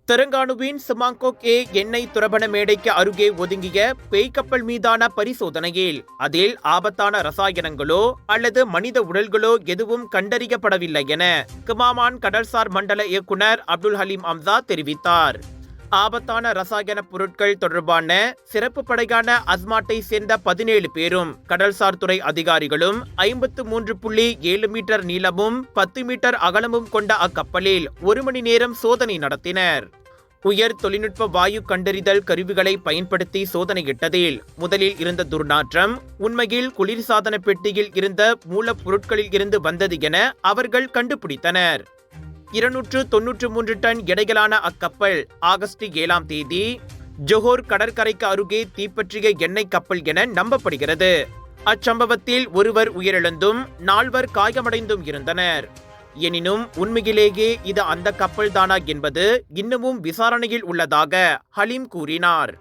தெலங்கானுவின் சிமாங்கோக் எண்ணெய் துரபண மேடைக்கு அருகே ஒதுங்கிய பேய் கப்பல் மீதான பரிசோதனையில் அதில் ஆபத்தான ரசாயனங்களோ அல்லது மனித உடல்களோ எதுவும் கண்டறியப்படவில்லை என கிமாமான் கடல்சார் மண்டல இயக்குனர் அப்துல் ஹலீம் அம்சா தெரிவித்தார். ஆபத்தான ரசாயன பொருட்கள் தொடர்பான சிறப்பு படையான அஸ்மாட்டை சேர்ந்த 17 பேரும் கடல்சார் துறை அதிகாரிகளும் 53.7 மீட்டர் நீளமும் 10 மீட்டர் அகலமும் கொண்ட அக்கப்பலில் 1 மணி நேரம் சோதனை நடத்தினர். உயர் தொழில்நுட்ப வாயு கண்டறிதல் கருவிகளை பயன்படுத்தி சோதனையிட்டதில் முதலில் இருந்த துர்நாற்றம் உண்மையில் குளிர்சாதன பெட்டியில் இருந்த மூலப்பொருட்களில் இருந்து வந்தது என அவர்கள் கண்டுபிடித்தனர். 293 டன் எடையிலான அக்கப்பல் ஆகஸ்ட் 7ஆம் தேதி ஜோஹர் கடற்கரைக்கு அருகே தீப்பற்றிய எண்ணெய் கப்பல் என நம்பப்படுகிறது. அச்சம்பவத்தில் ஒருவர் உயிரிழந்தும் 4 காயமடைந்தும் இருந்தனர். எனினும் உண்மையிலேயே இது அந்த கப்பல் தானா என்பது இன்னமும் விசாரணையில் உள்ளதாக ஹலீம் கூறினார்.